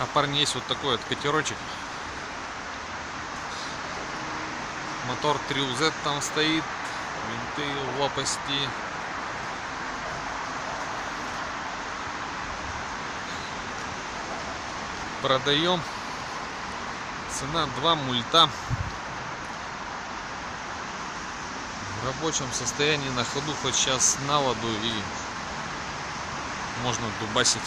А парни, есть вот такой вот катерочек. Мотор 3UZ там стоит. Винты, лопасти. Продаем. Цена 2 мульта. В рабочем состоянии, на ходу, хоть сейчас на воду, и можно дубасить.